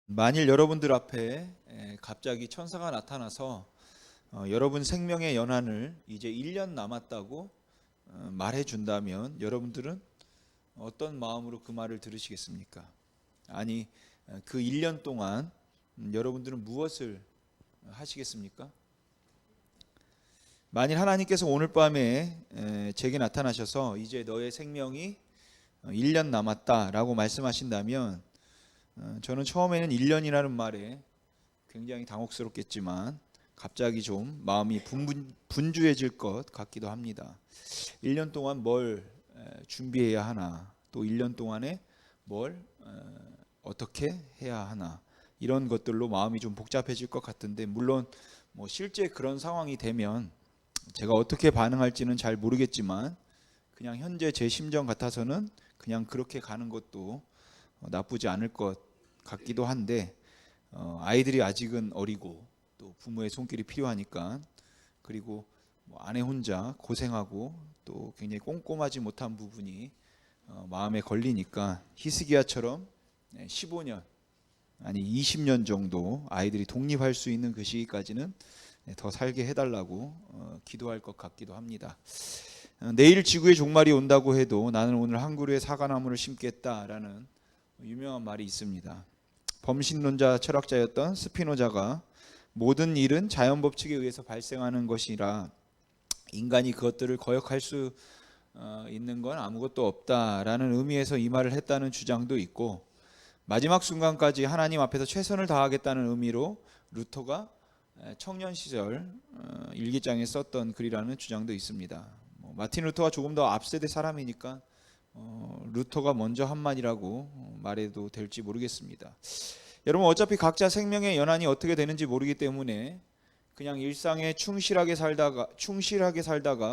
만일 여러분들 앞에 갑자기 천사가 나타나서 여러분 생명의 연한을 이제 1년 남았다고 말해 준다면 여러분들은 어떤 마음으로 그 말을 들으시겠습니까? 아니, 그 1년 동안 여러분들은 무엇을 하시겠습니까? 만일 하나님께서 오늘 밤에 제게 나타나셔서 이제 너의 생명이 1년 남았다라고 말씀하신다면 저는 처음에는 1년이라는 말에 굉장히 당혹스럽겠지만 갑자기 좀 마음이 분주해질 것 같기도 합니다. 1년 동안 뭘 준비해야 하나, 또 1년 동안에 뭘 어떻게 해야 하나, 이런 것들로 마음이 좀 복잡해질 것 같은데, 물론 뭐 실제 그런 상황이 되면 제가 어떻게 반응할지는 잘 모르겠지만 그냥 현재 제 심정 같아서는 그냥 그렇게 가는 것도 나쁘지 않을 것 같기도 한데, 아이들이 아직은 어리고 또 부모의 손길이 필요하니까, 그리고 뭐 아내 혼자 고생하고 또 굉장히 꼼꼼하지 못한 부분이 마음에 걸리니까 히스기야처럼 15년 아니 20년 정도 아이들이 독립할 수 있는 그 시기까지는 더 살게 해달라고 기도할 것 같기도 합니다. 내일 지구의 종말이 온다고 해도 나는 오늘 한 그루의 사과나무를 심겠다라는 유명한 말이 있습니다. 범신론자 철학자였던 스피노자가 모든 일은 자연 법칙에 의해서 발생하는 것이라 인간이 그것들을 거역할 수 있는 건 아무것도 없다라는 의미에서 이 말을 했다는 주장도 있고, 마지막 순간까지 하나님 앞에서 최선을 다하겠다는 의미로 루터가 청년 시절 일기장에 썼던 글이라는 주장도 있습니다. 마틴 루터가 조금 더 앞세대 사람이니까 루터가 먼저 한 말이라고 말해도 될지 모르겠습니다. 여러분, 어차피 각자 생명의 연한이 어떻게 되는지 모르기 때문에 그냥 일상에 충실하게 살다가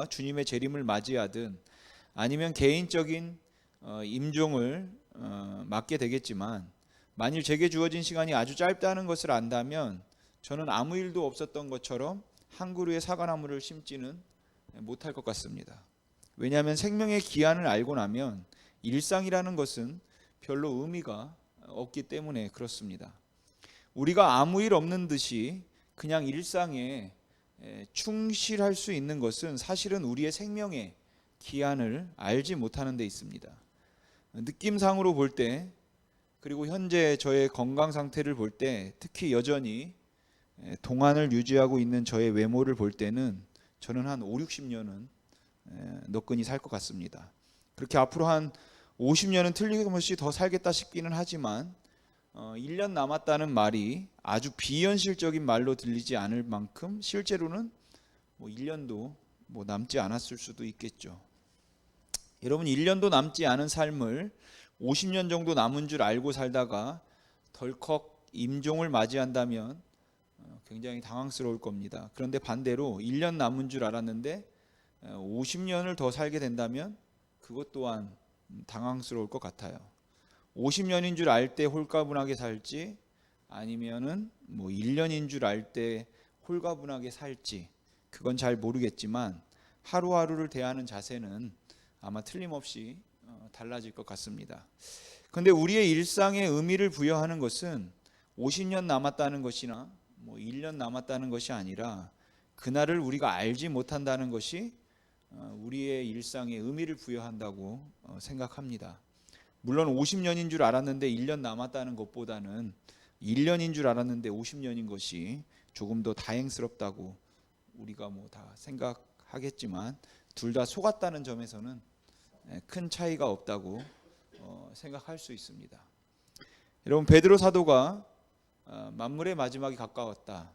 주님의 재림을 맞이하든 아니면 개인적인 임종을 맞게 되겠지만, 만일 제게 주어진 시간이 아주 짧다는 것을 안다면 저는 아무 일도 없었던 것처럼 한 그루의 사과나무를 심지는 못할 것 같습니다. 왜냐하면 생명의 기한을 알고 나면 일상이라는 것은 별로 의미가 없기 때문에 그렇습니다. 우리가 아무 일 없는 듯이 그냥 일상에 충실할 수 있는 것은 사실은 우리의 생명의 기한을 알지 못하는 데 있습니다. 느낌상으로 볼 때, 그리고 현재 저의 건강 상태를 볼 때, 특히 여전히 동안을 유지하고 있는 저의 외모를 볼 때는 저는 한 5, 60년은 너끈히 살 것 같습니다. 그렇게 앞으로 한 50년은 틀림없이 더 살겠다 싶기는 하지만 1년 남았다는 말이 아주 비현실적인 말로 들리지 않을 만큼 실제로는 1년도 남지 않았을 수도 있겠죠. 여러분, 1년도 남지 않은 삶을 50년 정도 남은 줄 알고 살다가 덜컥 임종을 맞이한다면 굉장히 당황스러울 겁니다. 그런데 반대로 1년 남은 줄 알았는데 50년을 더 살게 된다면 그것 또한 당황스러울 것 같아요. 50년인 줄 알 때 홀가분하게 살지, 아니면은 1년인 줄 알 때 홀가분하게 살지, 그건 잘 모르겠지만 하루하루를 대하는 자세는 아마 틀림없이 달라질 것 같습니다. 그런데 우리의 일상에 의미를 부여하는 것은 50년 남았다는 것이나 1년 남았다는 것이 아니라 그날을 우리가 알지 못한다는 것이 우리의 일상에 의미를 부여한다고 생각합니다. 물론 50년인 줄 알았는데 1년 남았다는 것보다는 1년인 줄 알았는데 50년인 것이 조금 더 다행스럽다고 우리가 다 생각하겠지만, 둘 다 속았다는 점에서는 큰 차이가 없다고 생각할 수 있습니다. 여러분, 베드로 사도가 만물의 마지막이 가까웠다,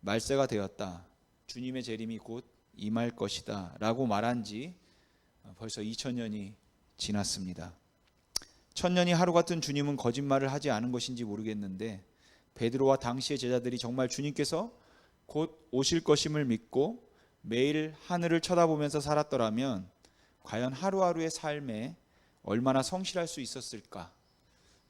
말세가 되었다, 주님의 재림이 곧 임할 것이다 라고 말한 지 벌써 2000년이 지났습니다. 1000년이 하루 같은 주님은 거짓말을 하지 않은 것인지 모르겠는데, 베드로와 당시의 제자들이 정말 주님께서 곧 오실 것임을 믿고 매일 하늘을 쳐다보면서 살았더라면 과연 하루하루의 삶에 얼마나 성실할 수 있었을까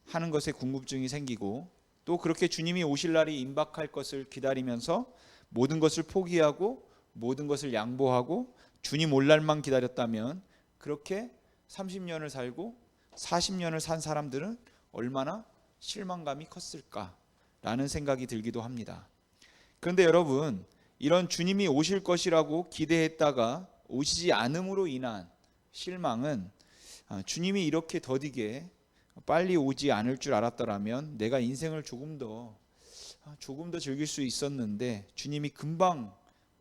하는 것에 궁금증이 생기고, 또 그렇게 주님이 오실 날이 임박할 것을 기다리면서 모든 것을 포기하고 모든 것을 양보하고 주님 올 날만 기다렸다면 그렇게 30년을 살고 40년을 산 사람들은 얼마나 실망감이 컸을까라는 생각이 들기도 합니다. 그런데 여러분, 이런 주님이 오실 것이라고 기대했다가 오시지 않음으로 인한 실망은 주님이 이렇게 더디게 빨리 오지 않을 줄 알았더라면 내가 인생을 조금 더 즐길 수 있었는데 주님이 금방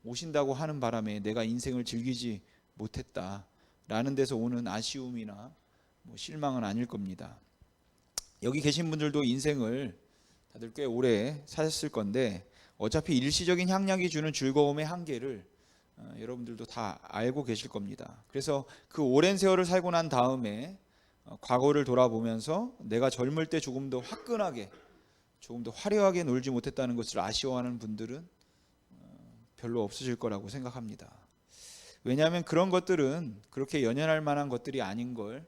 오신다고 하는 바람에 내가 인생을 즐기지 못했다라는 데서 오는 아쉬움이나 실망은 아닐 겁니다. 여기 계신 분들도 인생을 다들 꽤 오래 사셨을 건데 어차피 일시적인 향락이 주는 즐거움의 한계를 여러분들도 다 알고 계실 겁니다. 그래서 그 오랜 세월을 살고 난 다음에 과거를 돌아보면서 내가 젊을 때 조금 더 화끈하게, 조금 더 화려하게 놀지 못했다는 것을 아쉬워하는 분들은 별로 없으실 거라고 생각합니다. 왜냐하면 그런 것들은 그렇게 연연할 만한 것들이 아닌 걸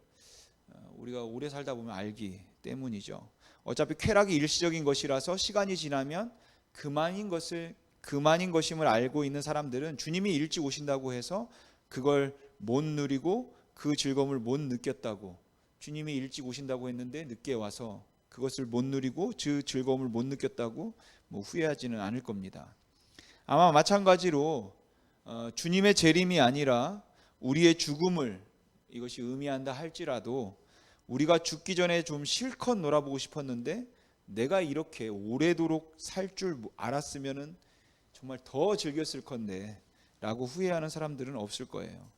우리가 오래 살다 보면 알기 때문이죠. 어차피 쾌락이 일시적인 것이라서 시간이 지나면 그만인 것임을 알고 있는 사람들은 주님이 일찍 오신다고 해서 그걸 못 누리고 그 즐거움을 못 느꼈다고, 주님이 일찍 오신다고 했는데 늦게 와서 그것을 못 누리고 그 즐거움을 못 느꼈다고 후회하지는 않을 겁니다. 아마 마찬가지로 주님의 재림이 아니라 우리의 죽음을 이것이 의미한다 할지라도 우리가 죽기 전에 좀 실컷 놀아보고 싶었는데 내가 이렇게 오래도록 살 줄 알았으면은 정말 더 즐겼을 건데 라고 후회하는 사람들은 없을 거예요.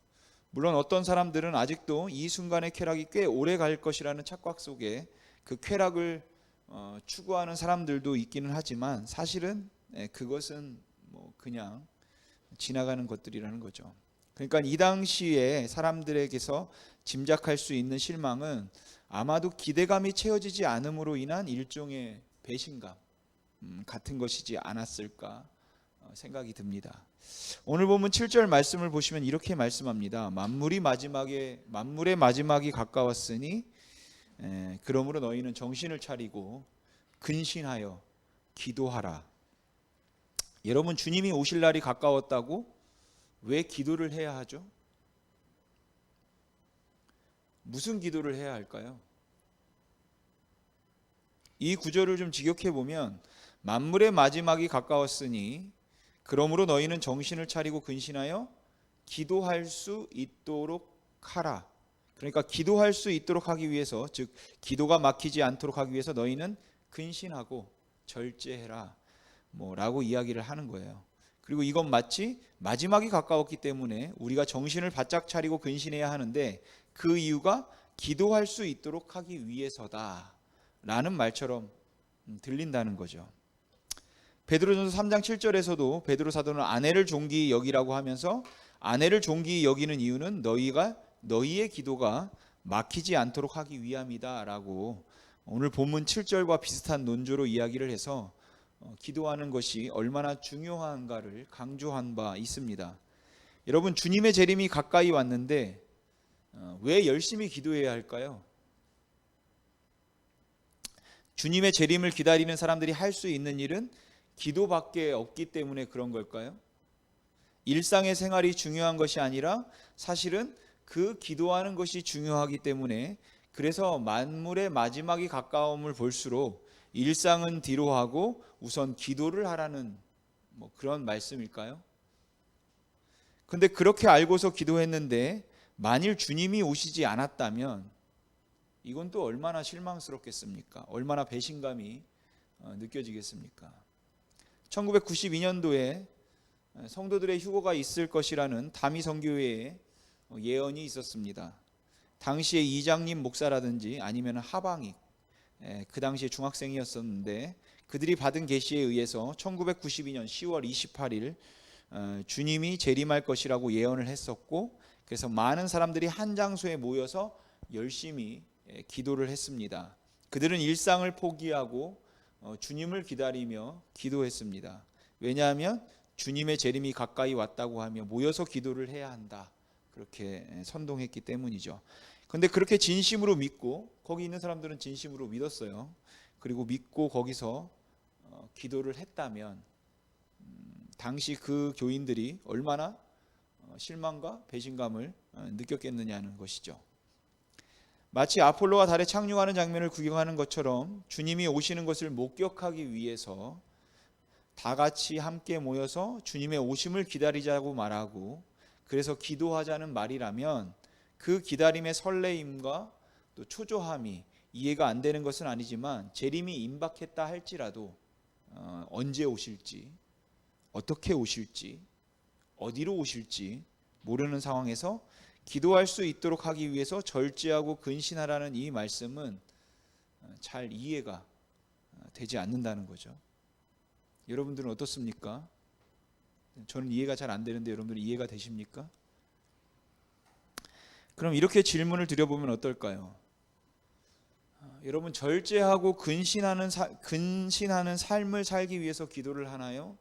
물론 어떤 사람들은 아직도 이 순간의 쾌락이 꽤 오래 갈 것이라는 착각 속에 그 쾌락을 추구하는 사람들도 있기는 하지만 사실은 그것은 그냥 지나가는 것들이라는 거죠. 그러니까 이 당시에 사람들에게서 짐작할 수 있는 실망은 아마도 기대감이 채워지지 않음으로 인한 일종의 배신감 같은 것이지 않았을까 생각이 듭니다. 오늘 본문 7절 말씀을 보시면 이렇게 말씀합니다. 만물의 마지막이 가까웠으니 그러므로 너희는 정신을 차리고 근신하여 기도하라. 여러분, 주님이 오실 날이 가까웠다고 왜 기도를 해야 하죠? 무슨 기도를 해야 할까요? 이 구절을 좀 직역해 보면 만물의 마지막이 가까웠으니 그러므로 너희는 정신을 차리고 근신하여 기도할 수 있도록 하라. 그러니까 기도할 수 있도록 하기 위해서, 즉 기도가 막히지 않도록 하기 위해서 너희는 근신하고 절제해라 라고 이야기를 하는 거예요. 그리고 이건 마치 마지막이 가까웠기 때문에 우리가 정신을 바짝 차리고 근신해야 하는데 그 이유가 기도할 수 있도록 하기 위해서다 라는 말처럼 들린다는 거죠. 베드로전서 3장 7절에서도 베드로 사도는 아내를 존귀히 여기라고 하면서 아내를 존귀히 여기는 이유는 너희의 기도가 막히지 않도록 하기 위함이다 라고 오늘 본문 7절과 비슷한 논조로 이야기를 해서 기도하는 것이 얼마나 중요한가를 강조한 바 있습니다. 여러분, 주님의 재림이 가까이 왔는데 왜 열심히 기도해야 할까요? 주님의 재림을 기다리는 사람들이 할 수 있는 일은 기도밖에 없기 때문에 그런 걸까요? 일상의 생활이 중요한 것이 아니라 사실은 그 기도하는 것이 중요하기 때문에, 그래서 만물의 마지막이 가까움을 볼수록 일상은 뒤로 하고 우선 기도를 하라는 그런 말씀일까요? 근데 그렇게 알고서 기도했는데 만일 주님이 오시지 않았다면 이건 또 얼마나 실망스럽겠습니까? 얼마나 배신감이 느껴지겠습니까? 1992년도에 성도들의 휴거가 있을 것이라는 다미 선교회의 예언이 있었습니다. 당시에 이장님 목사라든지 아니면 하방익, 그 당시에 중학생이었었는데 그들이 받은 계시에 의해서 1992년 10월 28일 주님이 재림할 것이라고 예언을 했었고, 그래서 많은 사람들이 한 장소에 모여서 열심히 기도를 했습니다. 그들은 일상을 포기하고 주님을 기다리며 기도했습니다. 왜냐하면 주님의 재림이 가까이 왔다고 하며 모여서 기도를 해야 한다, 그렇게 선동했기 때문이죠. 그런데 그렇게 진심으로 믿고, 거기 있는 사람들은 진심으로 믿었어요. 그리고 믿고 거기서 기도를 했다면 당시 그 교인들이 얼마나 실망과 배신감을 느꼈겠느냐는 것이죠. 마치 아폴로가 달에 착륙하는 장면을 구경하는 것처럼 주님이 오시는 것을 목격하기 위해서 다 같이 함께 모여서 주님의 오심을 기다리자고 말하고 그래서 기도하자는 말이라면 그 기다림의 설레임과 또 초조함이 이해가 안 되는 것은 아니지만 재림이 임박했다 할지라도 언제 오실지, 어떻게 오실지, 어디로 오실지 모르는 상황에서 기도할 수 있도록 하기 위해서 절제하고 근신하라는 이 말씀은 잘 이해가 되지 않는다는 거죠. 여러분들은 어떻습니까? 저는 이해가 잘 안 되는데 여러분들은 이해가 되십니까? 그럼 이렇게 질문을 드려보면 어떨까요? 여러분, 절제하고 근신하는 삶을 살기 위해서 기도를 하나요?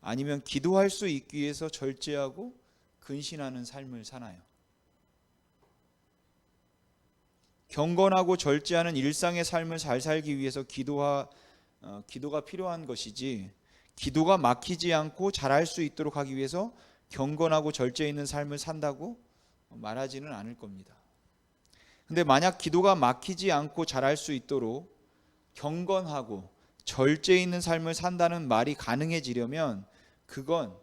아니면 기도할 수 있기 위해서 절제하고 근신하는 삶을 사나요? 경건하고 절제하는 일상의 삶을 잘 살기 위해서 기도가 필요한 것이지, 기도가 막히지 않고 잘할 수 있도록 하기 위해서 경건하고 절제 있는 삶을 산다고 말하지는 않을 겁니다. 근데 만약 기도가 막히지 않고 잘할 수 있도록 경건하고 절제 있는 삶을 산다는 말이 가능해지려면 그건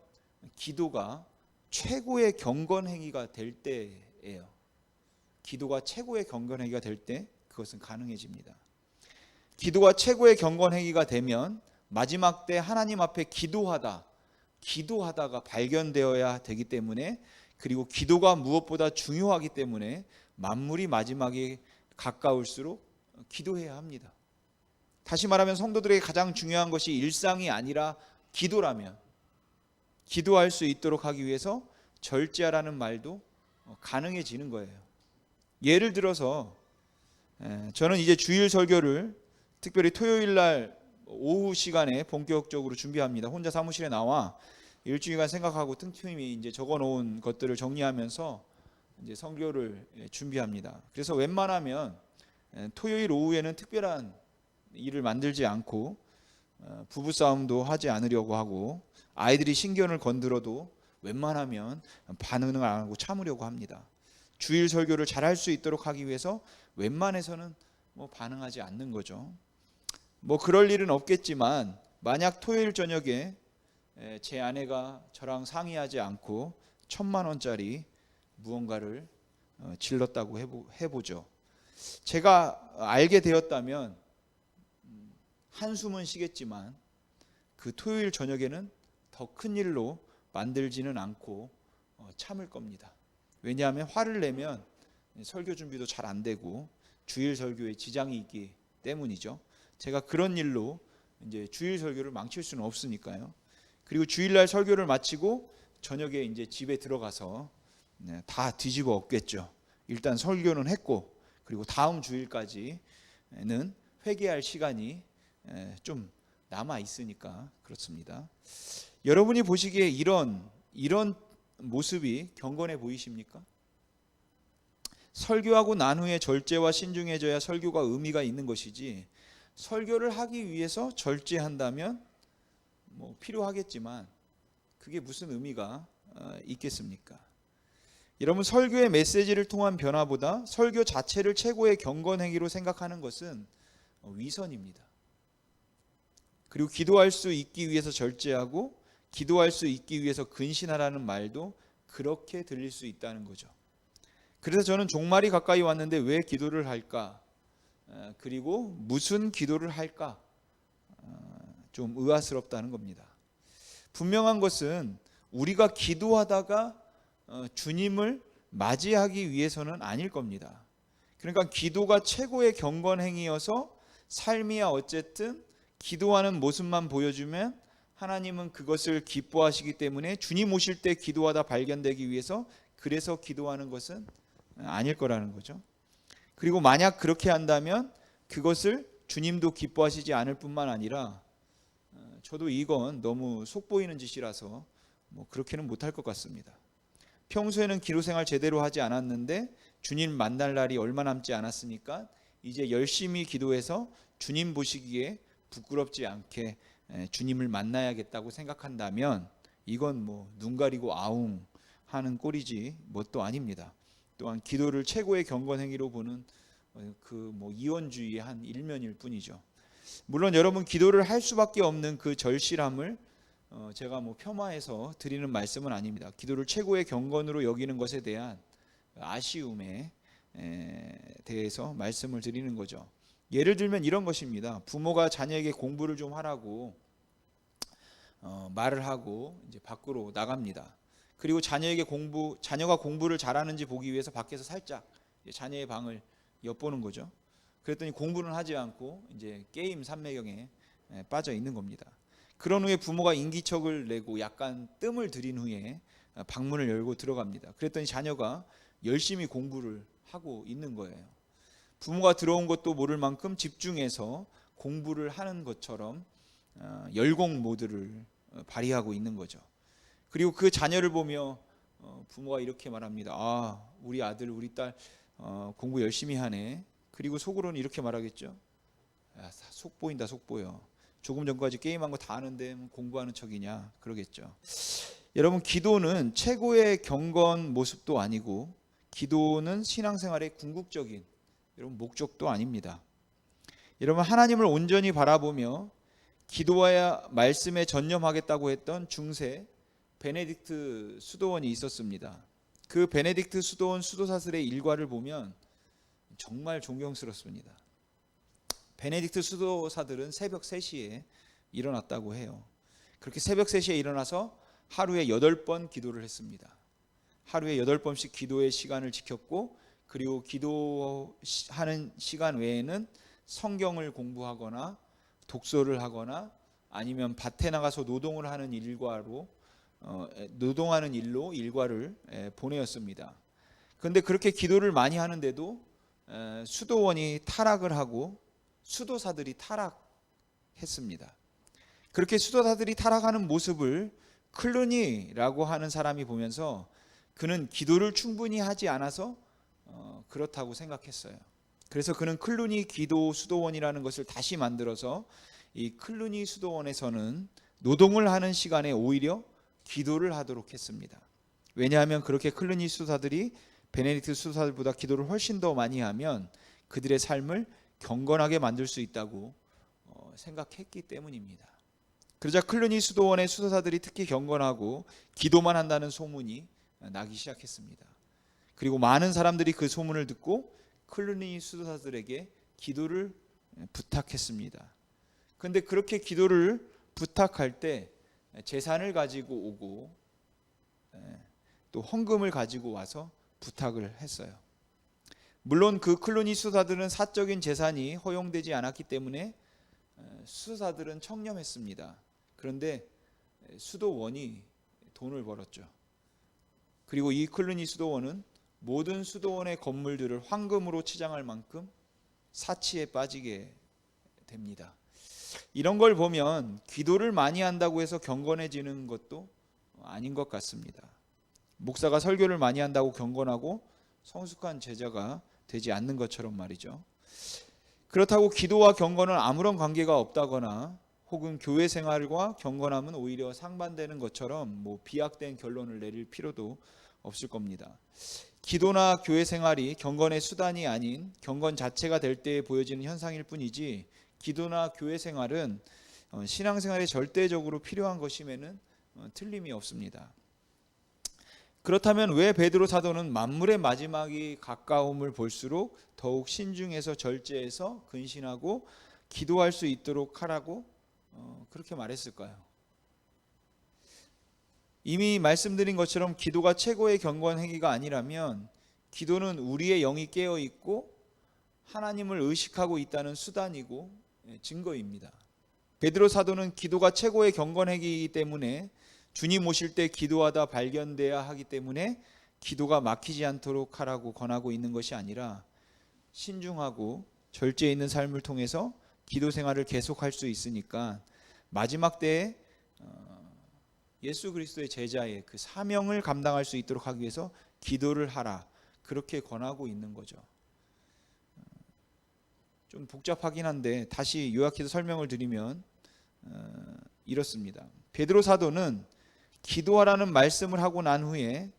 기도가 최고의 경건 행위가 될 때예요. 기도가 최고의 경건 행위가 될 때 그것은 가능해집니다. 기도가 최고의 경건 행위가 되면 마지막 때 하나님 앞에 기도하다가 발견되어야 되기 때문에, 그리고 기도가 무엇보다 중요하기 때문에 만물이 마지막에 가까울수록 기도해야 합니다. 다시 말하면 성도들에게 가장 중요한 것이 일상이 아니라 기도라면 기도할 수 있도록 하기 위해서 절제하라는 말도 가능해지는 거예요. 예를 들어서 저는 이제 주일 설교를 특별히 토요일 날 오후 시간에 본격적으로 준비합니다. 혼자 사무실에 나와 일주일간 생각하고 틈틈이 이제 적어놓은 것들을 정리하면서 이제 설교를 준비합니다. 그래서 웬만하면 토요일 오후에는 특별한 일을 만들지 않고 부부싸움도 하지 않으려고 하고, 아이들이 신경을 건드려도 웬만하면 반응을 안 하고 참으려고 합니다. 주일 설교를 잘할 수 있도록 하기 위해서 웬만해서는 반응하지 않는 거죠. 그럴 일은 없겠지만 만약 토요일 저녁에 제 아내가 저랑 상의하지 않고 1,000만 원짜리 무언가를 질렀다고 해보죠. 제가 알게 되었다면 한숨은 쉬겠지만 그 토요일 저녁에는 더 큰 일로 만들지는 않고 참을 겁니다. 왜냐하면 화를 내면 설교 준비도 잘 안 되고 주일 설교에 지장이 있기 때문이죠. 제가 그런 일로 이제 주일 설교를 망칠 수는 없으니까요. 그리고 주일날 설교를 마치고 저녁에 이제 집에 들어가서 다 뒤집어 엎겠죠. 일단 설교는 했고, 그리고 다음 주일까지는 회개할 시간이 좀 남아 있으니까 그렇습니다. 여러분이 보시기에 이런 모습이 경건해 보이십니까? 설교하고 난 후에 절제와 신중해져야 설교가 의미가 있는 것이지, 설교를 하기 위해서 절제한다면 필요하겠지만 그게 무슨 의미가 있겠습니까? 여러분, 설교의 메시지를 통한 변화보다 설교 자체를 최고의 경건 행위로 생각하는 것은 위선입니다. 그리고 기도할 수 있기 위해서 절제하고 기도할 수 있기 위해서 근신하라는 말도 그렇게 들릴 수 있다는 거죠. 그래서 저는 종말이 가까이 왔는데 왜 기도를 할까? 그리고 무슨 기도를 할까? 좀 의아스럽다는 겁니다. 분명한 것은 우리가 기도하다가 주님을 맞이하기 위해서는 아닐 겁니다. 그러니까 기도가 최고의 경건 행위여서 삶이야 어쨌든 기도하는 모습만 보여주면 하나님은 그것을 기뻐하시기 때문에 주님 오실 때 기도하다 발견되기 위해서 그래서 기도하는 것은 아닐 거라는 거죠. 그리고 만약 그렇게 한다면 그것을 주님도 기뻐하시지 않을 뿐만 아니라 저도 이건 너무 속보이는 짓이라서 그렇게는 못할 것 같습니다. 평소에는 기도생활 제대로 하지 않았는데 주님 만날 날이 얼마 남지 않았으니까 이제 열심히 기도해서 주님 보시기에 부끄럽지 않게 주님을 만나야겠다고 생각한다면 이건 눈 가리고 아웅 하는 꼴이지 뭣도 아닙니다. 또한 기도를 최고의 경건 행위로 보는 그 이원주의의 한 일면일 뿐이죠. 물론 여러분, 기도를 할 수밖에 없는 그 절실함을 제가 폄하해서 드리는 말씀은 아닙니다. 기도를 최고의 경건으로 여기는 것에 대한 아쉬움에 대해서 말씀을 드리는 거죠. 예를 들면 이런 것입니다. 부모가 자녀에게 공부를 좀 하라고 말을 하고 이제 밖으로 나갑니다. 그리고 자녀가 공부를 잘하는지 보기 위해서 밖에서 살짝 자녀의 방을 엿보는 거죠. 그랬더니 공부는 하지 않고 이제 게임 삼매경에 빠져 있는 겁니다. 그런 후에 부모가 인기척을 내고 약간 뜸을 들인 후에 방문을 열고 들어갑니다. 그랬더니 자녀가 열심히 공부를 하고 있는 거예요. 부모가 들어온 것도 모를 만큼 집중해서 공부를 하는 것처럼 열공 모드를 발휘하고 있는 거죠. 그리고 그 자녀를 보며 부모가 이렇게 말합니다. 아, 우리 아들 우리 딸 공부 열심히 하네. 그리고 속으로는 이렇게 말하겠죠. 야, 속 보인다, 속 보여. 조금 전까지 게임한 거 다 아는데 공부하는 척이냐, 그러겠죠. 여러분, 기도는 최고의 경건 모습도 아니고, 기도는 신앙생활의 궁극적인 여러분 목적도 아닙니다. 여러분, 하나님을 온전히 바라보며 기도와야 말씀에 전념하겠다고 했던 중세 베네딕트 수도원이 있었습니다. 그 베네딕트 수도원 수도사들의 일과를 보면 정말 존경스럽습니다. 베네딕트 수도사들은 새벽 3시에 일어났다고 해요. 그렇게 새벽 3시에 일어나서 하루에 8번 기도를 했습니다. 하루에 8번씩 기도의 시간을 지켰고, 그리고 기도하는 시간 외에는 성경을 공부하거나 독서를 하거나 아니면 밭에 나가서 노동하는 일로 일과를 보내었습니다. 그런데 그렇게 기도를 많이 하는데도 수도원이 타락을 하고 수도사들이 타락했습니다. 그렇게 수도사들이 타락하는 모습을 클루니라고 하는 사람이 보면서 그는 기도를 충분히 하지 않아서 그렇다고 생각했어요. 그래서 그는 클루니 기도 수도원이라는 것을 다시 만들어서 이 클루니 수도원에서는 노동을 하는 시간에 오히려 기도를 하도록 했습니다. 왜냐하면 그렇게 클루니 수도사들이 베네딕트 수도사들보다 기도를 훨씬 더 많이 하면 그들의 삶을 경건하게 만들 수 있다고 생각했기 때문입니다. 그러자 클루니 수도원의 수도사들이 특히 경건하고 기도만 한다는 소문이 나기 시작했습니다. 그리고 많은 사람들이 그 소문을 듣고 클루니 수도사들에게 기도를 부탁했습니다. 그런데 그렇게 기도를 부탁할 때 재산을 가지고 오고 또 헌금을 가지고 와서 부탁을 했어요. 물론 그 클루니 수도사들은 사적인 재산이 허용되지 않았기 때문에 수도사들은 청렴했습니다. 그런데 수도원이 돈을 벌었죠. 그리고 이 클루니 수도원은 모든 수도원의 건물들을 황금으로 치장할 만큼 사치에 빠지게 됩니다. 이런 걸 보면 기도를 많이 한다고 해서 경건해지는 것도 아닌 것 같습니다. 목사가 설교를 많이 한다고 경건하고 성숙한 제자가 되지 않는 것처럼 말이죠. 그렇다고 기도와 경건은 아무런 관계가 없다거나 혹은 교회 생활과 경건함은 오히려 상반되는 것처럼 비약된 결론을 내릴 필요도 없을 겁니다. 기도나 교회 생활이 경건의 수단이 아닌 경건 자체가 될 때 보여지는 현상일 뿐이지, 기도나 교회 생활은 신앙생활에 절대적으로 필요한 것임에는 틀림이 없습니다. 그렇다면 왜 베드로 사도는 만물의 마지막이 가까움을 볼수록 더욱 신중해서 절제해서 근신하고 기도할 수 있도록 하라고 그렇게 말했을까요? 이미 말씀드린 것처럼 기도가 최고의 경건 행위가 아니라면 기도는 우리의 영이 깨어 있고 하나님을 의식하고 있다는 수단이고 증거입니다. 베드로 사도는 기도가 최고의 경건 행위이기 때문에 주님 오실 때 기도하다 발견돼야 하기 때문에 기도가 막히지 않도록 하라고 권하고 있는 것이 아니라 신중하고 절제 있는 삶을 통해서 기도 생활을 계속할 수 있으니까 마지막 때에 예수 그리스도의 제자의 그 사명을 감당할 수 있도록 하기 위해서 기도를 하라, 그렇게 권하고 있는 거죠. 좀 복잡하긴 한데 다시 요약해서 설명을 드리면 이렇습니다. 베드로 사도는 기도하라는 말씀을 하고 난 후에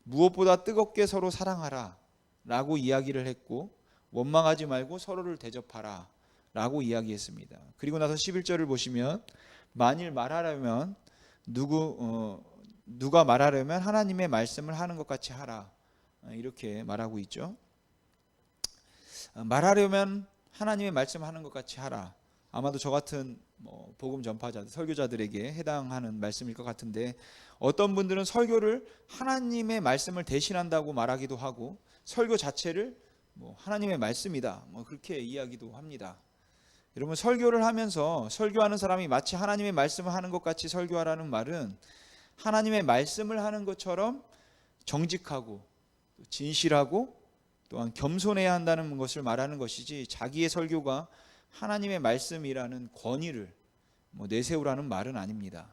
무엇보다 뜨겁게 서로 사랑하라, 라고 이야기를 했고, 원망하지 말고 서로를 대접하라 라고 이야기했습니다. 그리고 나서 11절을 보시면 만일 말하려면 누가 말하려면 하나님의 말씀을 하는 것 같이 하라, 이렇게 말하고 있죠. 말하려면 하나님의 말씀을 하는 것 같이 하라. 아마도 저 같은 복음 전파자들, 설교자들에게 해당하는 말씀일 것 같은데, 어떤 분들은 설교를 하나님의 말씀을 대신한다고 말하기도 하고, 설교 자체를 하나님의 말씀이다, 그렇게 이야기도 합니다. 여러분, 설교를 하면서 설교하는 사람이 마치 하나님의 말씀을 하는 것 같이 설교하라는 말은 하나님의 말씀을 하는 것처럼 정직하고 진실하고 또한 겸손해야 한다는 것을 말하는 것이지, 자기의 설교가 하나님의 말씀이라는 권위를 내세우라는 말은 아닙니다.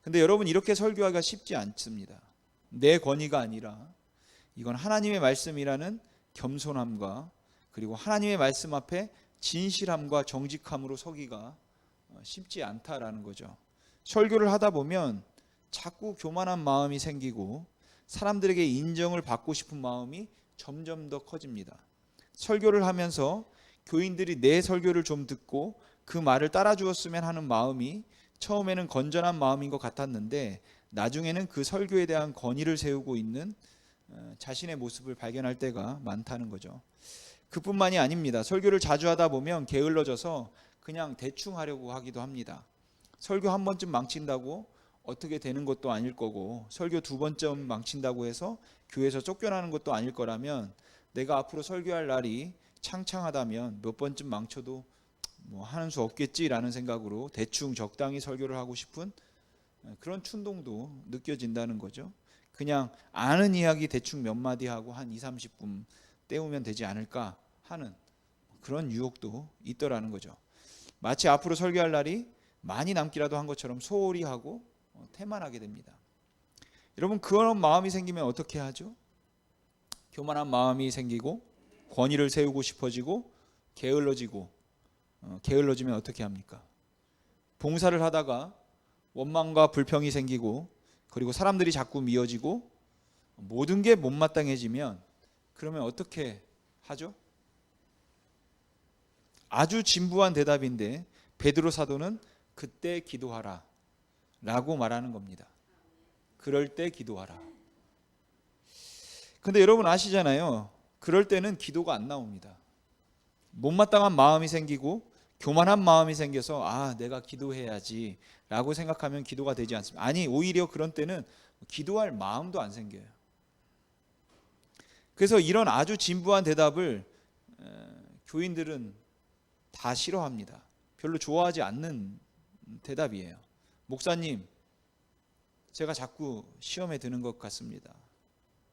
근데 여러분, 이렇게 설교하기가 쉽지 않습니다. 내 권위가 아니라 이건 하나님의 말씀이라는 겸손함과, 그리고 하나님의 말씀 앞에 진실함과 정직함으로 서기가 쉽지 않다라는 거죠. 설교를 하다 보면 자꾸 교만한 마음이 생기고 사람들에게 인정을 받고 싶은 마음이 점점 더 커집니다. 설교를 하면서 교인들이 내 설교를 좀 듣고 그 말을 따라 주었으면 하는 마음이 처음에는 건전한 마음인 것 같았는데, 나중에는 그 설교에 대한 권위를 세우고 있는 자신의 모습을 발견할 때가 많다는 거죠. 그뿐만이 아닙니다. 설교를 자주 하다 보면 게을러져서 그냥 대충 하려고 하기도 합니다. 설교 한 번쯤 망친다고 어떻게 되는 것도 아닐 거고, 설교 두 번쯤 망친다고 해서 교회에서 쫓겨나는 것도 아닐 거라면, 내가 앞으로 설교할 날이 창창하다면 몇 번쯤 망쳐도 하는 수 없겠지라는 생각으로 대충 적당히 설교를 하고 싶은 그런 충동도 느껴진다는 거죠. 그냥 아는 이야기 대충 몇 마디 하고 한 20-30분 때우면 되지 않을까 하는 그런 유혹도 있더라는 거죠. 마치 앞으로 설교할 날이 많이 남기라도 한 것처럼 소홀히 하고 태만하게 됩니다. 여러분, 그런 마음이 생기면 어떻게 하죠? 교만한 마음이 생기고 권위를 세우고 싶어지고 게을러지면 어떻게 합니까? 봉사를 하다가 원망과 불평이 생기고, 그리고 사람들이 자꾸 미워지고 모든 게 못마땅해지면 그러면 어떻게 하죠? 아주 진부한 대답인데 베드로 사도는 그때 기도하라 라고 말하는 겁니다. 그럴 때 기도하라. 근데 여러분 아시잖아요. 그럴 때는 기도가 안 나옵니다. 못마땅한 마음이 생기고 교만한 마음이 생겨서 내가 기도해야지 라고 생각하면 기도가 되지 않습니다. 아니, 오히려 그런 때는 기도할 마음도 안 생겨요. 그래서 이런 아주 진부한 대답을 교인들은 다 싫어합니다. 별로 좋아하지 않는 대답이에요. 목사님, 제가 자꾸 시험에 드는 것 같습니다.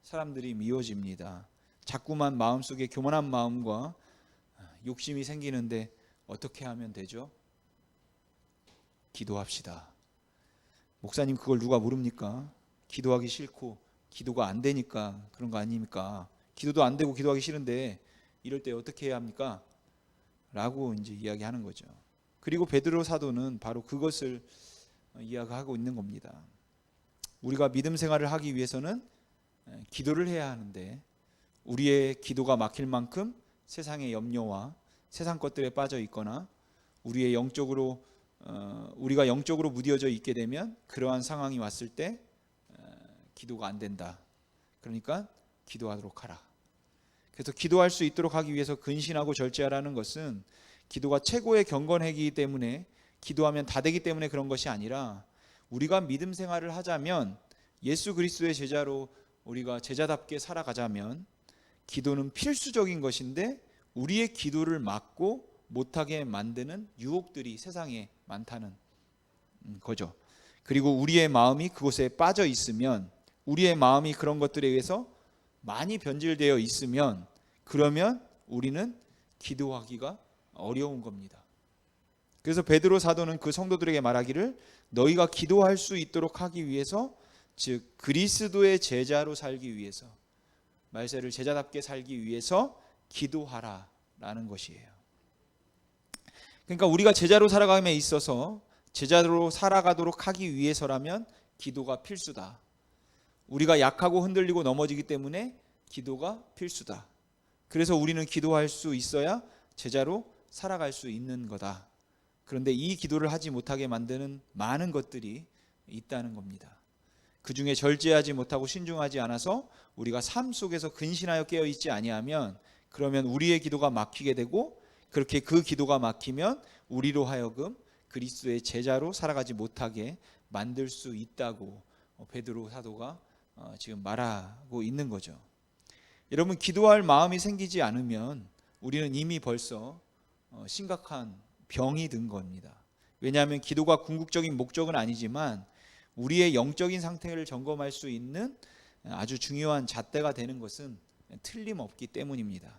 사람들이 미워집니다. 자꾸만 마음속에 교만한 마음과 욕심이 생기는데 어떻게 하면 되죠? 기도합시다. 목사님, 그걸 누가 모릅니까? 기도하기 싫고 기도가 안 되니까 그런 거 아닙니까? 기도도 안 되고 기도하기 싫은데 이럴 때 어떻게 해야 합니까? 라고 이제 이야기하는 거죠. 그리고 베드로 사도는 바로 그것을 이야기하고 있는 겁니다. 우리가 믿음 생활을 하기 위해서는 기도를 해야 하는데, 우리의 기도가 막힐 만큼 세상의 염려와 세상 것들에 빠져 있거나 우리가 영적으로 무뎌져 있게 되면 그러한 상황이 왔을 때 기도가 안 된다. 그러니까 기도하도록 하라. 그래서 기도할 수 있도록 하기 위해서 근신하고 절제하라는 것은 기도가 최고의 경건이기 때문에, 기도하면 다 되기 때문에 그런 것이 아니라, 우리가 믿음 생활을 하자면, 예수 그리스도의 제자로 우리가 제자답게 살아가자면 기도는 필수적인 것인데, 우리의 기도를 막고 못하게 만드는 유혹들이 세상에 많다는 거죠. 그리고 우리의 마음이 그곳에 빠져 있으면, 우리의 마음이 그런 것들에 의해서 많이 변질되어 있으면, 그러면 우리는 기도하기가 어려운 겁니다. 그래서 베드로 사도는 그 성도들에게 말하기를, 너희가 기도할 수 있도록 하기 위해서, 즉 그리스도의 제자로 살기 위해서, 말세를 제자답게 살기 위해서 기도하라 라는 것이에요. 그러니까 우리가 제자로 살아감에 있어서 제자로 살아가도록 하기 위해서라면 기도가 필수다. 우리가 약하고 흔들리고 넘어지기 때문에 기도가 필수다. 그래서 우리는 기도할 수 있어야 제자로 살아갈 수 있는 거다. 그런데 이 기도를 하지 못하게 만드는 많은 것들이 있다는 겁니다. 그 중에 절제하지 못하고 신중하지 않아서 우리가 삶 속에서 근신하여 깨어있지 아니하면, 그러면 우리의 기도가 막히게 되고, 그렇게 그 기도가 막히면 우리로 하여금 그리스도의 제자로 살아가지 못하게 만들 수 있다고 베드로 사도가 지금 말하고 있는 거죠. 여러분, 기도할 마음이 생기지 않으면 우리는 이미 벌써 심각한 병이 든 겁니다. 왜냐하면 기도가 궁극적인 목적은 아니지만 우리의 영적인 상태를 점검할 수 있는 아주 중요한 잣대가 되는 것은 틀림없기 때문입니다.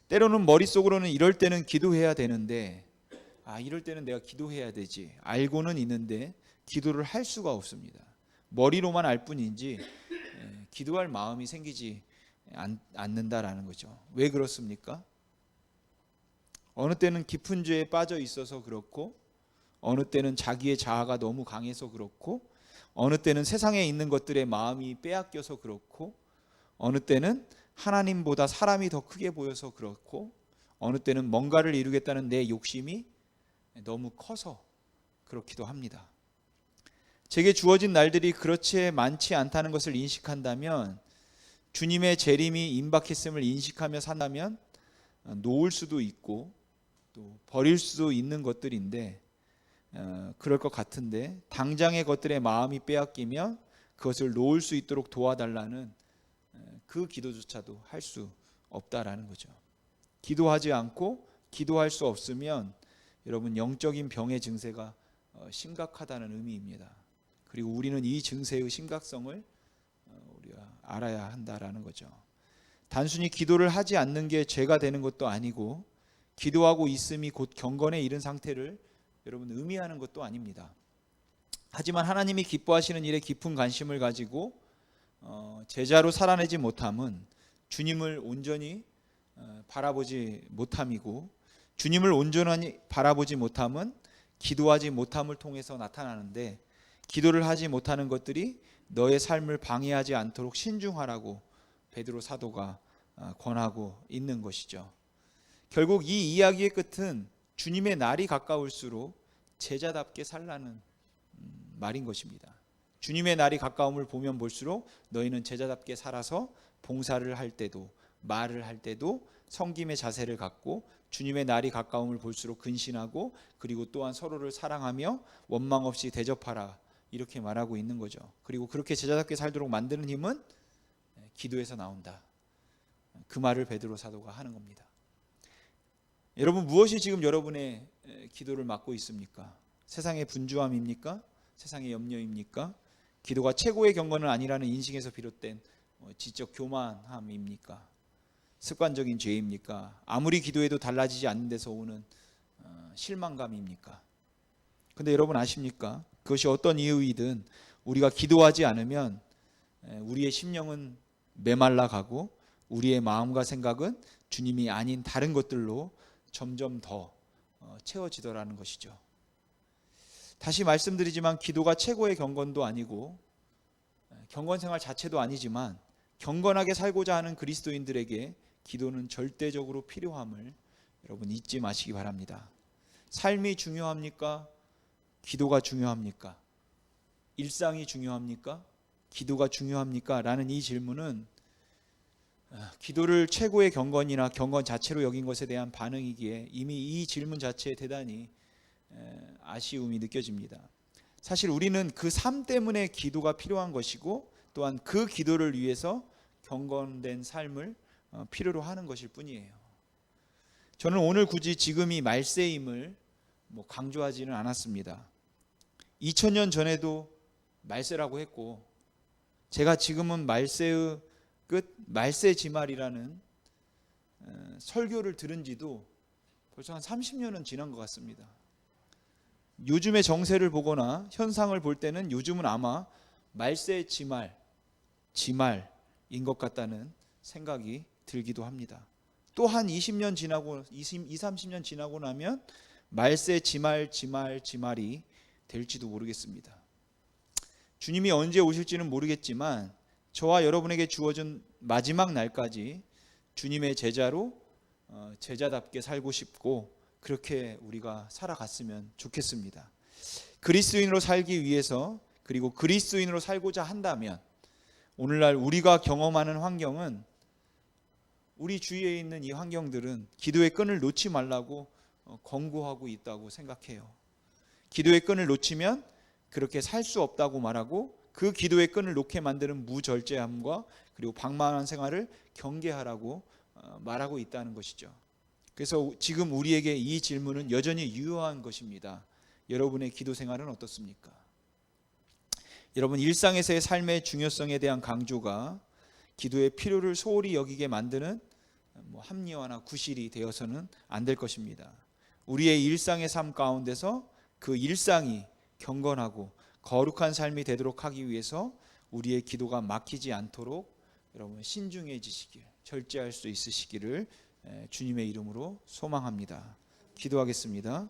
때로는 머릿속으로는 이럴 때는 기도해야 되는데, 이럴 때는 내가 기도해야 되지, 알고는 있는데 기도를 할 수가 없습니다. 머리로만 알 뿐이지 기도할 마음이 생기지 않는다라는 거죠. 왜 그렇습니까? 어느 때는 깊은 죄에 빠져 있어서 그렇고, 어느 때는 자기의 자아가 너무 강해서 그렇고, 어느 때는 세상에 있는 것들에 마음이 빼앗겨서 그렇고, 어느 때는 하나님보다 사람이 더 크게 보여서 그렇고, 어느 때는 뭔가를 이루겠다는 내 욕심이 너무 커서 그렇기도 합니다. 제게 주어진 날들이 그렇지 많지 않다는 것을 인식한다면, 주님의 재림이 임박했음을 인식하며 산다면 놓을 수도 있고 또 버릴 수도 있는 것들인데, 그럴 것 같은데 당장의 것들에 마음이 빼앗기면 그것을 놓을 수 있도록 도와달라는 그 기도조차도 할 수 없다라는 거죠. 기도하지 않고 기도할 수 없으면 여러분, 영적인 병의 증세가 심각하다는 의미입니다. 그리고 우리는 이 증세의 심각성을 우리가 알아야 한다라는 거죠. 단순히 기도를 하지 않는 게 죄가 되는 것도 아니고, 기도하고 있음이 곧 경건에 이른 상태를 여러분 의미하는 것도 아닙니다. 하지만 하나님이 기뻐하시는 일에 깊은 관심을 가지고 제자로 살아내지 못함은 주님을 온전히 바라보지 못함이고, 주님을 온전히 바라보지 못함은 기도하지 못함을 통해서 나타나는데, 기도를 하지 못하는 것들이 너의 삶을 방해하지 않도록 신중하라고 베드로 사도가 권하고 있는 것이죠. 결국 이 이야기의 끝은 주님의 날이 가까울수록 제자답게 살라는 말인 것입니다. 주님의 날이 가까움을 보면 볼수록 너희는 제자답게 살아서 봉사를 할 때도, 말을 할 때도 섬김의 자세를 갖고, 주님의 날이 가까움을 볼수록 근신하고, 그리고 또한 서로를 사랑하며 원망 없이 대접하라, 이렇게 말하고 있는 거죠. 그리고 그렇게 제자답게 살도록 만드는 힘은 기도에서 나온다. 그 말을 베드로 사도가 하는 겁니다. 여러분, 무엇이 지금 여러분의 기도를 막고 있습니까? 세상의 분주함입니까? 세상의 염려입니까? 기도가 최고의 경건은 아니라는 인식에서 비롯된 지적 교만함입니까? 습관적인 죄입니까? 아무리 기도해도 달라지지 않는 데서 오는 실망감입니까? 근데 여러분 아십니까? 그것이 어떤 이유이든 우리가 기도하지 않으면 우리의 심령은 메말라 가고, 우리의 마음과 생각은 주님이 아닌 다른 것들로 점점 더 채워지더라는 것이죠. 다시 말씀드리지만 기도가 최고의 경건도 아니고 경건 생활 자체도 아니지만, 경건하게 살고자 하는 그리스도인들에게 기도는 절대적으로 필요함을 여러분 잊지 마시기 바랍니다. 삶이 중요합니까? 기도가 중요합니까? 일상이 중요합니까? 기도가 중요합니까? 라는 이 질문은 기도를 최고의 경건이나 경건 자체로 여긴 것에 대한 반응이기에 이미 이 질문 자체에 대단히 아쉬움이 느껴집니다. 사실 우리는 그 삶 때문에 기도가 필요한 것이고, 또한 그 기도를 위해서 경건된 삶을 필요로 하는 것일 뿐이에요. 저는 오늘 굳이 지금이 말세임을 강조하지는 않았습니다. 2000년 전에도 말세라고 했고, 제가 지금은 말세의 끝, 말세지말이라는 설교를 들은 지도 벌써 한 30년은 지난 것 같습니다. 요즘의 정세를 보거나 현상을 볼 때는 요즘은 아마 말세지말, 지말인 것 같다는 생각이 들기도 합니다. 또 한 20년 지나고 30년 지나고 나면 말세 지말이 될지도 모르겠습니다. 주님이 언제 오실지는 모르겠지만 저와 여러분에게 주어진 마지막 날까지 주님의 제자로 제자답게 살고 싶고 그렇게 우리가 살아갔으면 좋겠습니다. 그리스도인으로 살기 위해서 그리고 그리스도인으로 살고자 한다면 오늘날 우리가 경험하는 환경은 우리 주위에 있는 이 환경들은 기도의 끈을 놓지 말라고 권고하고 있다고 생각해요. 기도의 끈을 놓치면 그렇게 살 수 없다고 말하고 그 기도의 끈을 놓게 만드는 무절제함과 그리고 방만한 생활을 경계하라고 말하고 있다는 것이죠. 그래서 지금 우리에게 이 질문은 여전히 유효한 것입니다. 여러분의 기도 생활은 어떻습니까? 여러분, 일상에서의 삶의 중요성에 대한 강조가 기도의 필요를 소홀히 여기게 만드는 합리화나 구실이 되어서는 안 될 것입니다. 우리의 일상의 삶 가운데서 그 일상이 경건하고 거룩한 삶이 되도록 하기 위해서 우리의 기도가 막히지 않도록 여러분 신중해지시길, 절제할 수 있으시기를 주님의 이름으로 소망합니다. 기도하겠습니다.